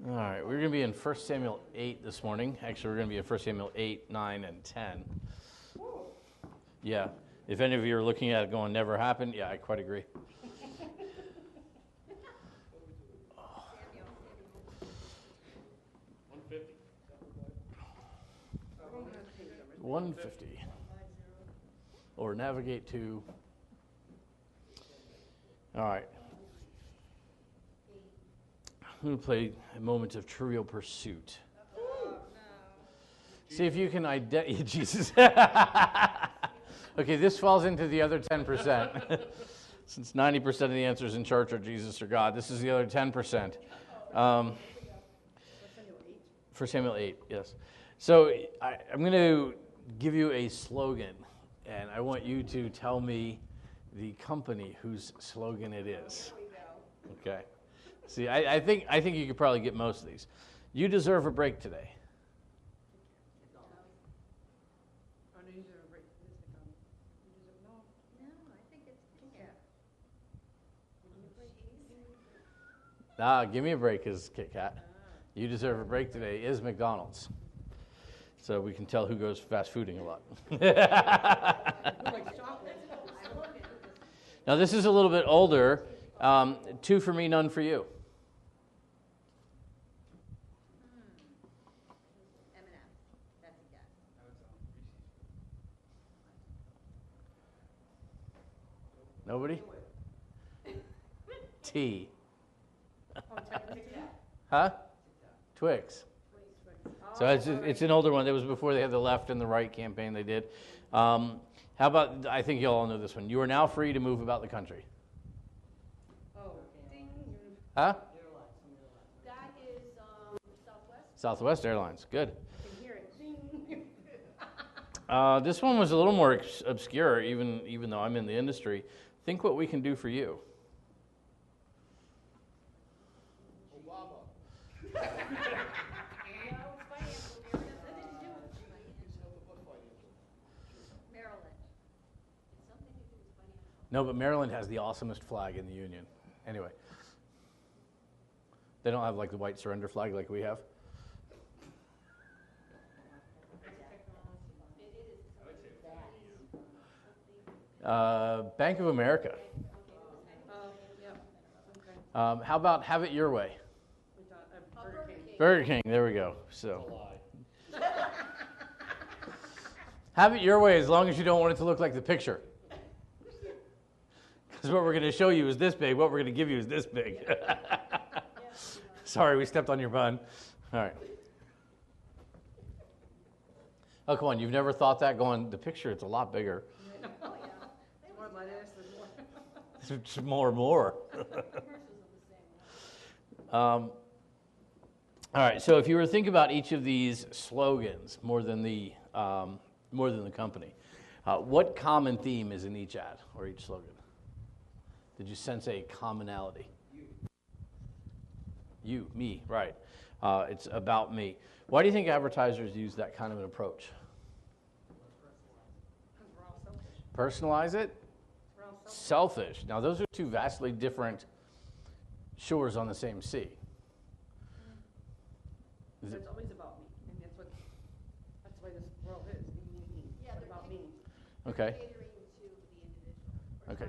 All right, we're going to be in 1 Samuel 8 this morning. Actually, we're going to be in 1 Samuel 8, 9, and 10. Yeah, if any of you are looking at it going, never happened, yeah, I quite agree. 150. Or navigate to. All right. I'm going to play a moment of Trivial Pursuit. Oh, no. See if you can identify. Jesus. Okay, this falls into the other 10%. Since 90% of the answers in church are Jesus or God, this is the other 10%. 1 Samuel 8, yes. So I'm going to give you a slogan, and I want you to tell me the company whose slogan it is. Okay. See, I think you could probably get most of these. You deserve a break today. Give me a break is Kit Kat. You deserve a break today is McDonald's. So we can tell who goes fast fooding a lot. Now this is a little bit older. 2 for me, none for you. Nobody? T. Huh? Twix. So it's an older one. It was before they had the left and the right campaign they did. How about, I think you all know this one. You are now free to move about the country. Oh, ding. Huh? That is Southwest. Southwest Airlines. Good. I can hear it. Ding. This one was a little more obscure, even though I'm in the industry. Think what we can do for you. No, but Maryland has the awesomest flag in the Union. Anyway. They don't have like the white surrender flag like we have. Bank of America. How about Have It Your Way? Burger King. There we go. So. Have it your way as long as you don't want it to look like the picture. Because what we're going to show you is this big. What we're going to give you is this big. Sorry, we stepped on your bun. All right. Oh, come on. You've never thought that going, the picture, it's a lot bigger. Oh, yeah. It's more like this. It's more. All right. So if you were to think about each of these slogans more than the company, what common theme is in each ad or each slogan? Did you sense a commonality? You, me, right. It's about me. Why do you think advertisers use that kind of an approach? We're all selfish. Personalize it? We're all selfish. Selfish. Now, those are two vastly different shores on the same sea. It's always about me, and that's why this world is. Me. Yeah, it's about me. Okay. Catering to the individual. Okay.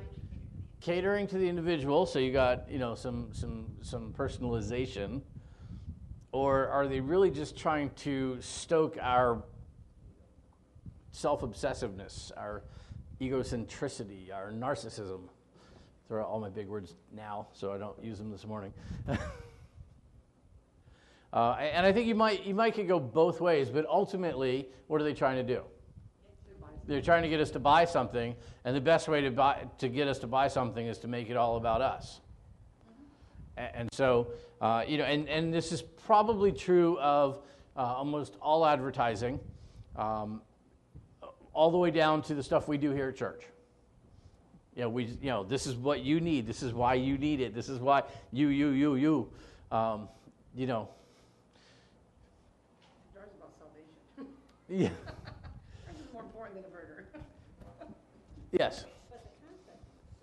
Catering to the individual, so you got, some personalization, or are they really just trying to stoke our self-obsessiveness, our egocentricity, our narcissism? Throw out all my big words now, so I don't use them this morning. And I think you might could go both ways, but ultimately, what are they trying to do? They're trying to get us to buy something, and the best way to get us to buy something is to make it all about us. And so, and this is probably true of almost all advertising, all the way down to the stuff we do here at church. This is what you need. This is why you need it. This is why you. It's about salvation. Yeah. It's more important than a burger. Yes.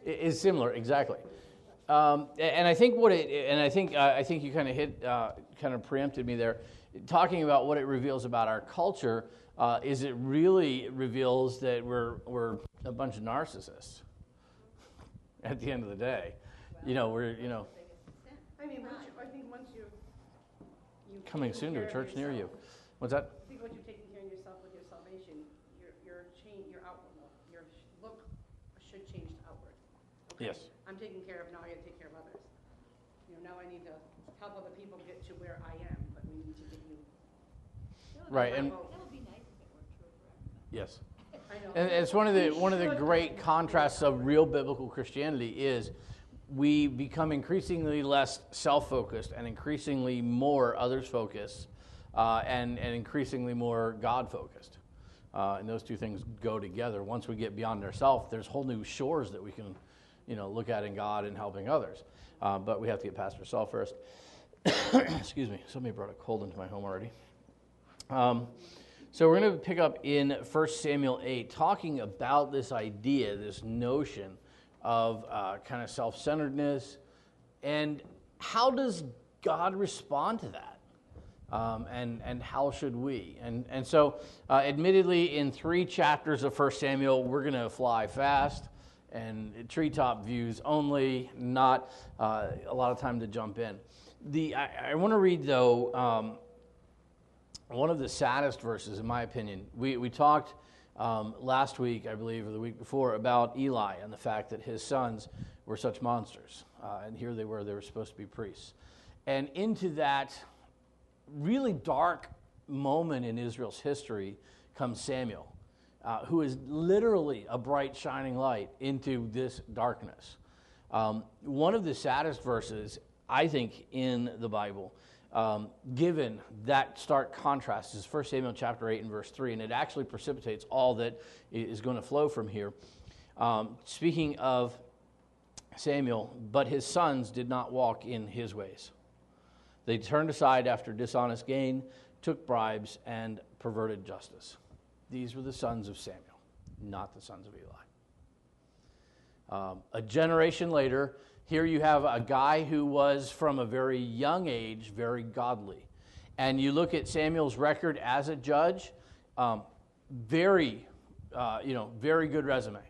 It is similar, exactly. And I think I think you kind of preempted me there, talking about what it reveals about our culture. Is it really reveals that we're a bunch of narcissists at the end of the day. I mean, I think once you Coming soon to a church near you. What's that? I think once you've taken care of yourself with your salvation, your outward look should change to outward. Okay? Yes. I'm taken care of, now I got to take care of others. Now I need to help other people get to where I am, but we need to get you. Right, and That would be nice if it were true for everyone. yes. I know. And it's one of the great contrasts of real biblical Christianity is we become increasingly less self-focused and increasingly more others-focused and increasingly more God-focused. And those two things go together. Once we get beyond ourselves, there's whole new shores that we can, look at in God and helping others. But we have to get past ourselves first. Excuse me. Somebody brought a cold into my home already. So we're going to pick up in 1 Samuel 8, talking about this idea, this notion of kind of self-centeredness, and how does God respond to that, and how should we? And so, admittedly, in 3 chapters of 1 Samuel, we're going to fly fast, and treetop views only, not a lot of time to jump in. I want to read, though, one of the saddest verses, in my opinion. We talked last week, I believe, or the week before, about Eli and the fact that his sons were such monsters. And here they were supposed to be priests. And into that really dark moment in Israel's history comes Samuel, who is literally a bright, shining light into this darkness. One of the saddest verses, I think, in the Bible, given that stark contrast, is 1 Samuel chapter 8 and verse 3, and it actually precipitates all that is going to flow from here. Speaking of Samuel, but his sons did not walk in his ways. They turned aside after dishonest gain, took bribes, and perverted justice. These were the sons of Samuel, not the sons of Eli. A generation later, here you have a guy who was, from a very young age, very godly. And you look at Samuel's record as a judge, very good resume.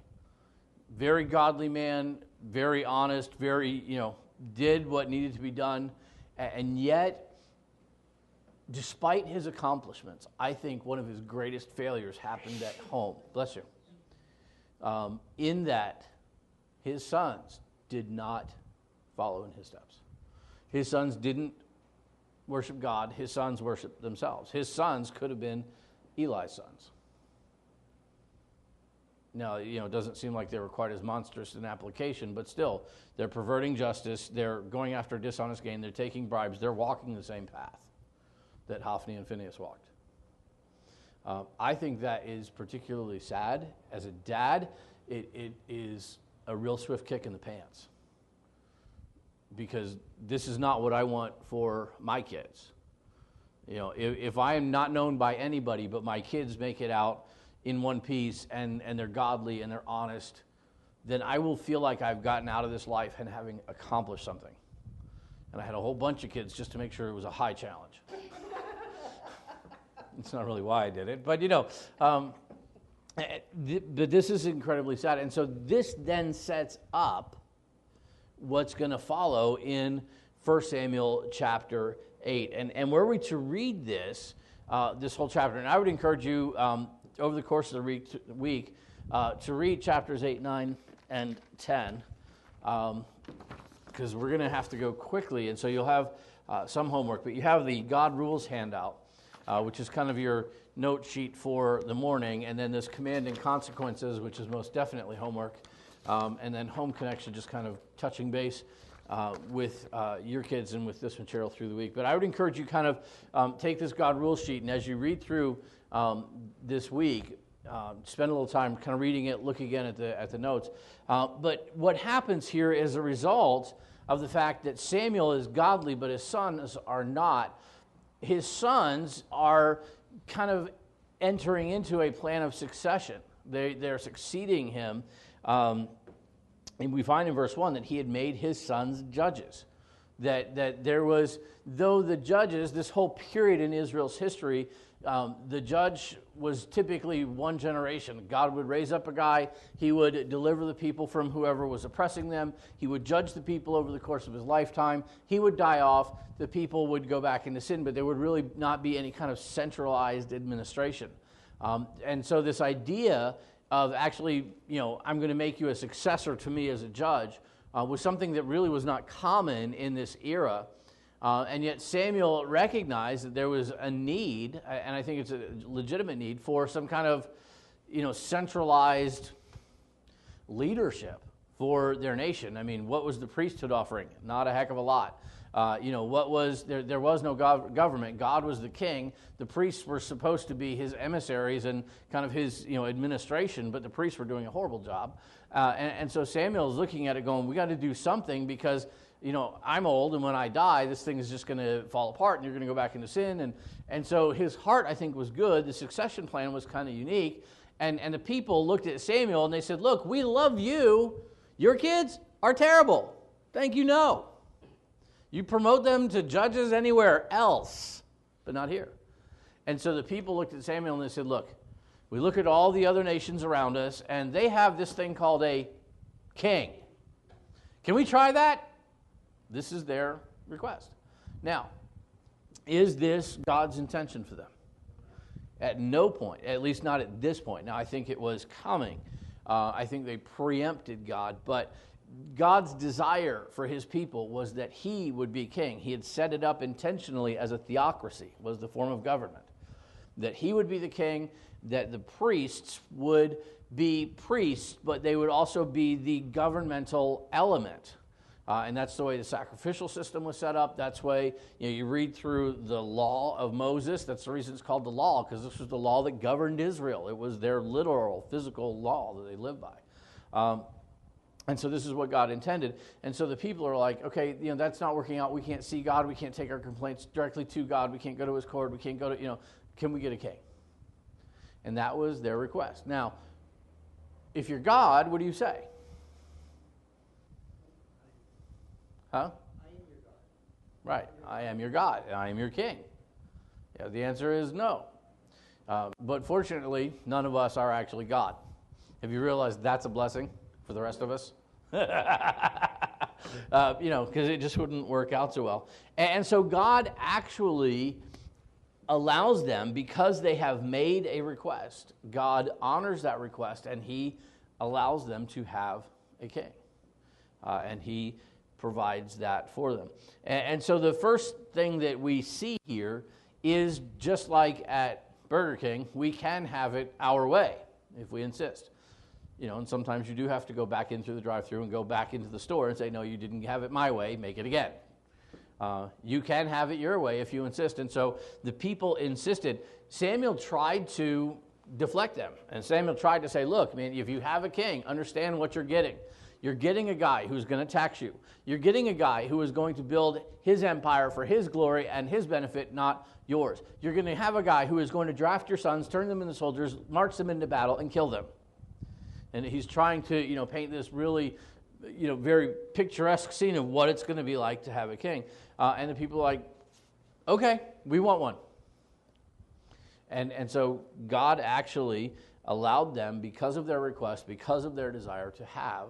Very godly man, very honest, did what needed to be done. And yet, despite his accomplishments, I think one of his greatest failures happened at home. Bless you. In that, his sons did not follow in his steps. His sons didn't worship God. His sons worshiped themselves. His sons could have been Eli's sons. Now, it doesn't seem like they were quite as monstrous in application, but still, they're perverting justice. They're going after dishonest gain. They're taking bribes. They're walking the same path that Hophni and Phinehas walked. I think that is particularly sad. As a dad, it is a real swift kick in the pants, because this is not what I want for my kids. If I am not known by anybody, but my kids make it out in one piece and they're godly and they're honest, then I will feel like I've gotten out of this life and having accomplished something. And I had a whole bunch of kids just to make sure it was a high challenge. It's not really why I did it, but but this is incredibly sad. And so this then sets up what's going to follow in 1 Samuel chapter 8. And were we to read this whole chapter, and I would encourage you over the course of the week to read chapters 8, 9, and 10, because we're going to have to go quickly. And so you'll have some homework, but you have the God Rules handout, which is kind of your note sheet for the morning, and then this Command and Consequences, which is most definitely homework, and then Home Connection, just kind of touching base with your kids and with this material through the week. But I would encourage you kind of take this God Rules sheet, and as you read through this week, spend a little time kind of reading it, look again at the notes. But what happens here is a result of the fact that Samuel is godly, but his sons are not. His sons are kind of entering into a plan of succession. They're succeeding him and we find in verse 1 that he had made his sons judges. That there was, though the judges, this whole period in Israel's history, the judge was typically one generation. God would raise up a guy, he would deliver the people from whoever was oppressing them, he would judge the people over the course of his lifetime, he would die off, the people would go back into sin, but there would really not be any kind of centralized administration. And so this idea of actually, I'm going to make you a successor to me as a judge, was something that really was not common in this era. And yet Samuel recognized that there was a need, and I think it's a legitimate need, for some kind of, centralized leadership for their nation. I mean, what was the priesthood offering? Not a heck of a lot. What was there was no government. God was the king. The priests were supposed to be his emissaries and kind of his administration, but the priests were doing a horrible job. And so Samuel is looking at it going, we got to do something because I'm old, and when I die, this thing is just going to fall apart, and you're going to go back into sin. And so his heart, I think, was good. The succession plan was kind of unique. And the people looked at Samuel, and they said, look, we love you. Your kids are terrible. Thank you, no. You promote them to judges anywhere else, but not here. And so the people looked at Samuel, and they said, look, we look at all the other nations around us, and they have this thing called a king. Can we try that? This is their request. Now, is this God's intention for them? At no point, at least not at this point. Now, I think it was coming. I think they preempted God, but God's desire for his people was that he would be king. He had set it up intentionally as a theocracy, was the form of government. That he would be the king, that the priests would be priests, but they would also be the governmental element. And that's the way the sacrificial system was set up. That's why you read through the law of Moses. That's the reason it's called the law, because this was the law that governed Israel. It was their literal, physical law that they lived by. And so this is what God intended. And so the people are like, okay, that's not working out. We can't see God. We can't take our complaints directly to God. We can't go to his court. We can't go to, can we get a king? And that was their request. Now, if you're God, what do you say? Huh? I am your God. Right. I am your God. I am your king. Yeah, the answer is no. But fortunately, none of us are actually God. Have you realized that's a blessing for the rest of us? Because it just wouldn't work out so well. And so God actually allows them, because they have made a request, God honors that request, and he allows them to have a king. And he provides that for them. And so the first thing that we see here is, just like at Burger King, we can have it our way if we insist. And sometimes you do have to go back in through the drive-thru and go back into the store and say, no, you didn't have it my way, make it again. You can have it your way if you insist. And so the people insisted. Samuel tried to deflect them. And Samuel tried to say, look, man, if you have a king, understand what you're getting. You're getting a guy who's going to tax you. You're getting a guy who is going to build his empire for his glory and his benefit, not yours. You're going to have a guy who is going to draft your sons, turn them into soldiers, march them into battle, and kill them. And he's trying to, paint this really, very picturesque scene of what it's going to be like to have a king. And the people are like, okay, we want one. And so God actually allowed them, because of their request, because of their desire, to have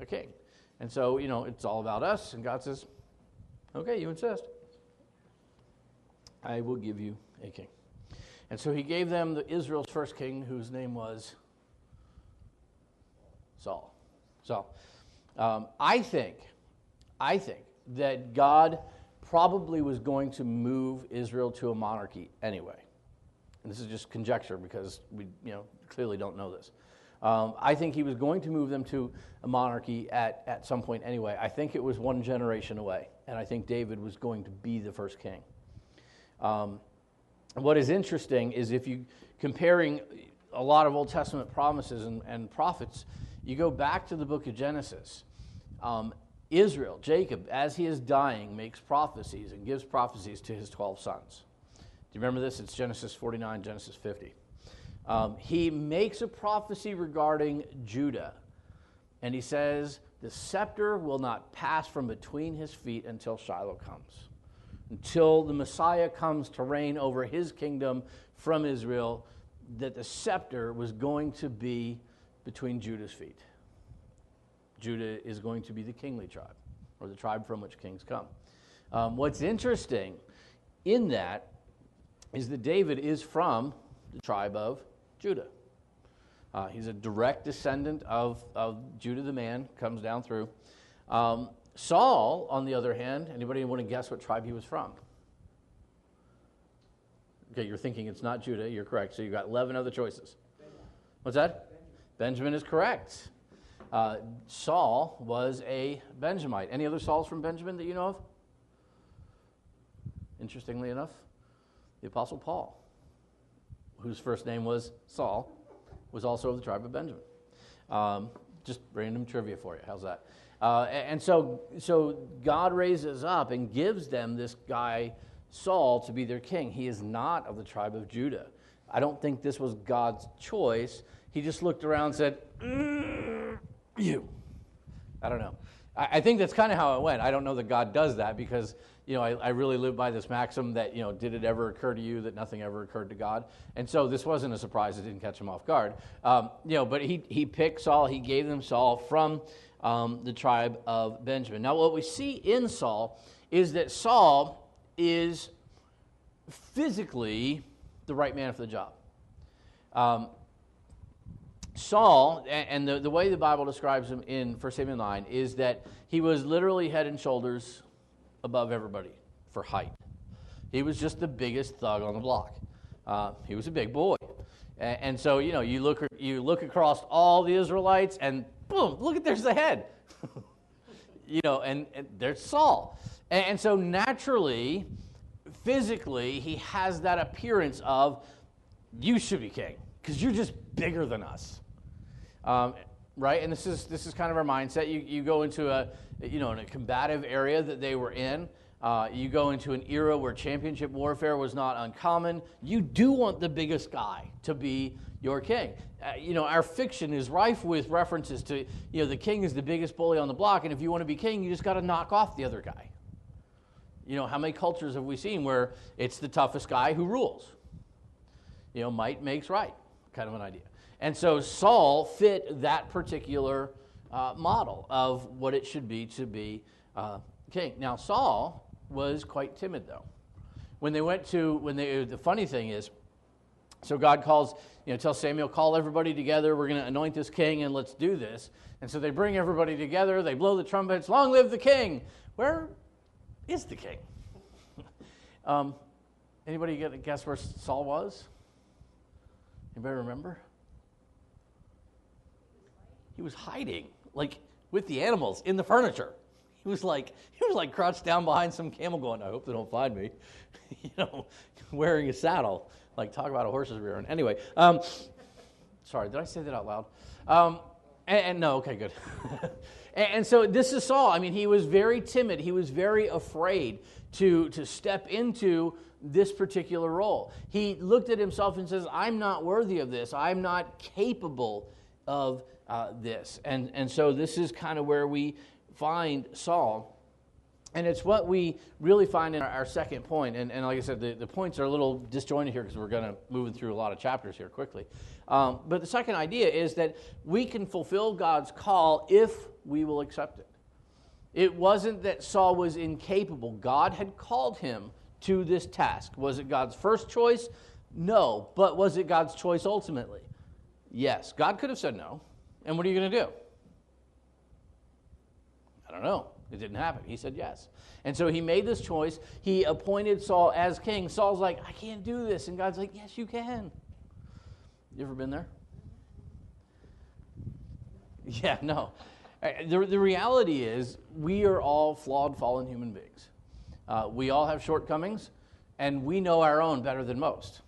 a king. And so, it's all about us. And God says, okay, you insist. I will give you a king. And so he gave them Israel's first king, whose name was Saul. I think that God probably was going to move Israel to a monarchy anyway. And this is just conjecture, because we clearly don't know this. I think he was going to move them to a monarchy at some point anyway. I think it was one generation away, and I think David was going to be the first king. What is interesting is, if you comparing a lot of Old Testament promises and prophets, you go back to the book of Genesis. Israel, Jacob, as he is dying, makes prophecies and gives prophecies to his 12 sons. Do you remember this? It's Genesis 49, Genesis 50. He makes a prophecy regarding Judah, and he says, the scepter will not pass from between his feet until Shiloh comes, until the Messiah comes to reign over his kingdom from Israel, that the scepter was going to be between Judah's feet. Judah is going to be the kingly tribe, or the tribe from which kings come. What's interesting in that is that David is from the tribe of Judah. He's a direct descendant of Judah the man, comes down through. Saul, on the other hand, anybody want to guess what tribe he was from? Okay, you're thinking it's not Judah. You're correct. So you've got 11 other choices. What's that? Benjamin is correct. Saul was a Benjamite. Any other Sauls from Benjamin that you know of? Interestingly enough, the Apostle Paul, whose first name was Saul, was also of the tribe of Benjamin. Just random trivia for you. How's that? And so God raises up and gives them this guy, Saul, to be their king. He is not of the tribe of Judah. I don't think this was God's choice. He just looked around and said, you. I don't know. I think that's kind of how it went. I don't know that God does that because, I really live by this maxim that, did it ever occur to you that nothing ever occurred to God? And so this wasn't a surprise. It didn't catch him off guard. But he picked Saul. He gave them Saul from the tribe of Benjamin. Now, what we see in Saul is that Saul is physically the right man for the job. Saul, and the way the Bible describes him in 1 Samuel 9, is that he was literally head and shoulders above everybody for height. He was just the biggest thug on the block. He was a big boy. And so, you look across all the Israelites, and boom, look, there's the head. And there's Saul. And so naturally, physically, he has that appearance of, you should be king, because you're just bigger than us. Right? And this is kind of our mindset. You go into in a combative area that they were in. You go into an era where championship warfare was not uncommon. You do want the biggest guy to be your king. Our fiction is rife with references to, the king is the biggest bully on the block, and if you want to be king, you just got to knock off the other guy. How many cultures have we seen where it's the toughest guy who rules? Might makes right, kind of an idea. And so Saul fit that particular model of what it should be to be king. Now, Saul was quite timid, though. The funny thing is, so God calls, tells Samuel, call everybody together. We're going to anoint this king, and let's do this. And so they bring everybody together. They blow the trumpets. Long live the king. Where is the king? Anybody guess where Saul was? Anybody remember? He was hiding, with the animals in the furniture. He was like crouched down behind some camel going, I hope they don't find me. Wearing a saddle. Talk about a horse's rear end. Anyway, sorry, did I say that out loud? And no, okay, good. and so this is Saul. I mean, he was very timid. He was very afraid to step into this particular role. He looked at himself and says, I'm not worthy of this. I'm not capable of this. And so this is kind of where we find Saul. And it's what we really find in our second point. And like I said, the points are a little disjointed here because we're going to move through a lot of chapters here quickly. But the second idea is that we can fulfill God's call if we will accept it. It wasn't that Saul was incapable. God had called him to this task. Was it God's first choice? No. But was it God's choice ultimately? Yes. God could have said no. And what are you going to do? I don't know. It didn't happen. He said yes. And so he made this choice. He appointed Saul as king. Saul's like, I can't do this. And God's like, yes, you can. You ever been there? Yeah, no. The reality is we are all flawed, fallen human beings. We all have shortcomings, and we know our own better than most.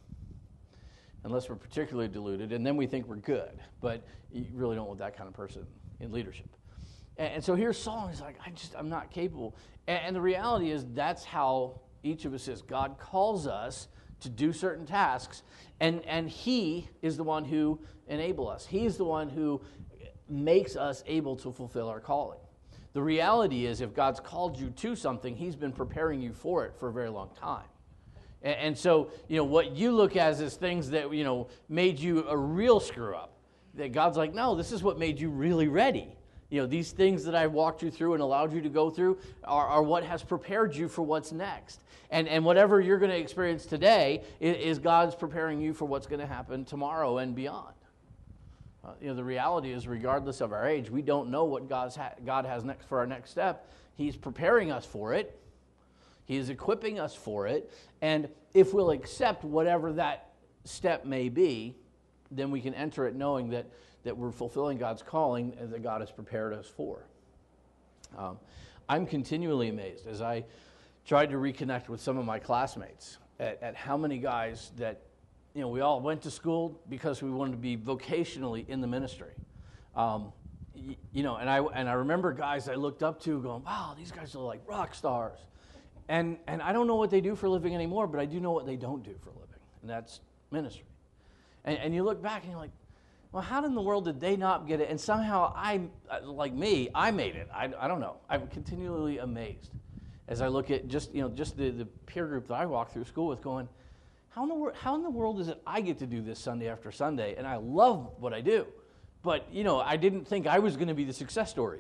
Unless we're particularly deluded, and then we think we're good. But you really don't want that kind of person in leadership. And so here's Saul, and he's like, I'm not capable. And the reality is that's how each of us is. God calls us to do certain tasks, and he is the one who enables us. He's the one who makes us able to fulfill our calling. The reality is, if God's called you to something, he's been preparing you for it for a very long time. And so, what you look at as things that, made you a real screw up, that God's like, no, this is what made you really ready. These things that I walked you through and allowed you to go through are what has prepared you for what's next. And whatever you're going to experience today is God's preparing you for what's going to happen tomorrow and beyond. The reality is, regardless of our age, we don't know what God has next for our next step. He's preparing us for it. He is equipping us for it. And if we'll accept whatever that step may be, then we can enter it knowing that we're fulfilling God's calling and that God has prepared us for. I'm continually amazed as I tried to reconnect with some of my classmates at how many guys that, we all went to school because we wanted to be vocationally in the ministry. And I remember guys I looked up to going, wow, these guys are like rock stars. And I don't know what they do for a living anymore, but I do know what they don't do for a living, and that's ministry. And you look back and you're like, well, how in the world did they not get it? And somehow I made it. I don't know. I'm continually amazed as I look at just the peer group that I walk through school with going, how in the world is it I get to do this Sunday after Sunday? And I love what I do. But, I didn't think I was going to be the success story,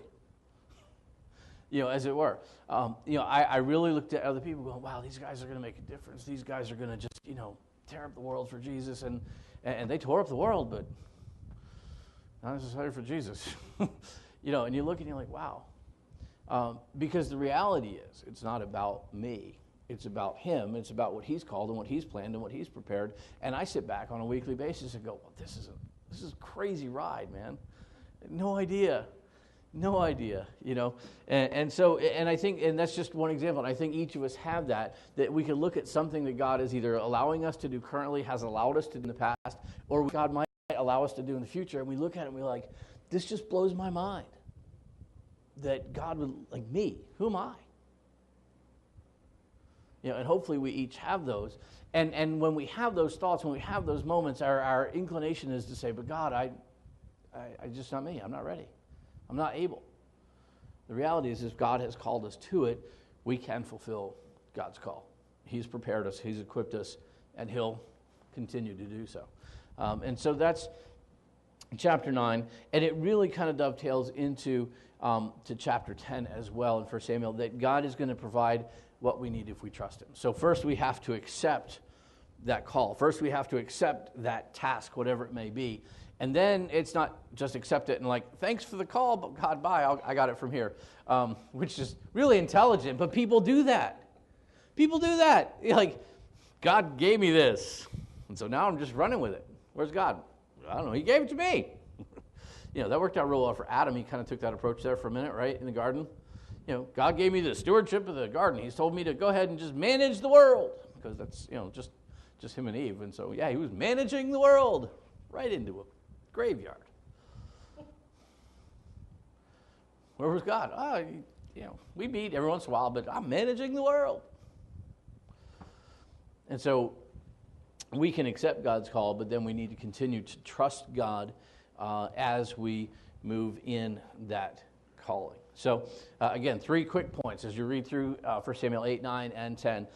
as it were. I really looked at other people going, wow, these guys are going to make a difference. These guys are going to just, tear up the world for Jesus. And they tore up the world, but not necessarily for Jesus. And you look and you're like, wow. Because the reality is, it's not about me. It's about him. It's about what he's called and what he's planned and what he's prepared. And I sit back on a weekly basis and go, well, this is a crazy ride, man. No idea. And I think, and that's just one example, and I think each of us have that we can look at something that God is either allowing us to do currently, has allowed us to do in the past, or God might allow us to do in the future, and we look at it and we're like, this just blows my mind. That God would, like me, who am I? And hopefully we each have those. And when we have those thoughts, when we have those moments, our inclination is to say, but God, I just not me. I'm not ready. I'm not able. The reality is, if God has called us to it, we can fulfill God's call. He's prepared us. He's equipped us, and he'll continue to do so. And so that's chapter 9, and it really kind of dovetails into to chapter 10 as well in 1 Samuel, that God is going to provide what we need if we trust him. So first we have to accept that call. First we have to accept that task, whatever it may be. And then it's not just accept it and like, thanks for the call, but God, bye, I got it from here, which is really intelligent, but people do that. People do that. Like, God gave me this, and so now I'm just running with it. Where's God? I don't know. He gave it to me. That worked out real well for Adam. He kind of took that approach there for a minute, right, in the garden. God gave me the stewardship of the garden. He's told me to go ahead and just manage the world, because that's, just him and Eve. And so, he was managing the world right into a graveyard. Where was God? We meet every once in a while, but I'm managing the world. And so we can accept God's call, but then we need to continue to trust God as we move in that calling. So, again, 3 quick points as you read through 1 Samuel 8, 9, and 10.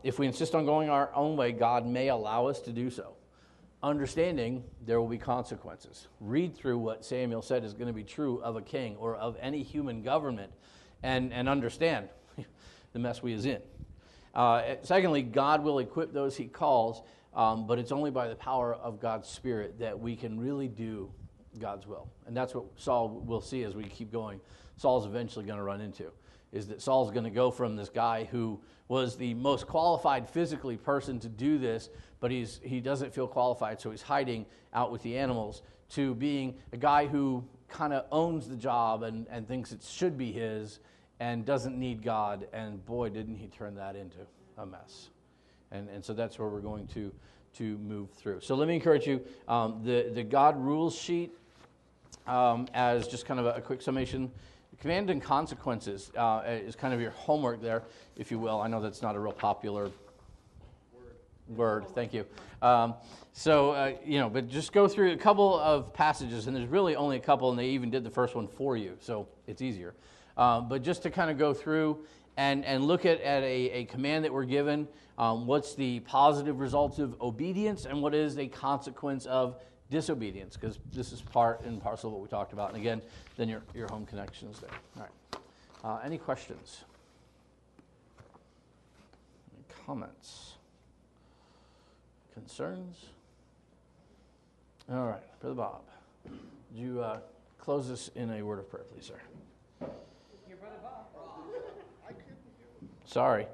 If we insist on going our own way, God may allow us to do so. Understanding there will be consequences. Read through what Samuel said is going to be true of a king or of any human government and understand the mess we is in. Secondly, God will equip those he calls, but it's only by the power of God's Spirit that we can really do God's will. And that's what Saul will see as we keep going. Saul's eventually going to run into, is that Saul's going to go from this guy who was the most qualified physically person to do this, but he doesn't feel qualified, so he's hiding out with the animals, to being a guy who kind of owns the job and thinks it should be his and doesn't need God, and boy, didn't he turn that into a mess. And so that's where we're going to move through. So let me encourage you, the God rules sheet, as just kind of a quick summation. Command and consequences is kind of your homework there, if you will. I know that's not a real popular word. Thank you. But just go through a couple of passages, and there's really only a couple, and they even did the first one for you, so it's easier. But just to kind of go through and look at a command that we're given, what's the positive results of obedience and what is a consequence of disobedience, because this is part and parcel of what we talked about. And again, then your home connection is there. All right. Any questions? Any comments? Concerns? All right, Brother Bob, would you close us in a word of prayer, please, sir? Your brother Bob. Sorry.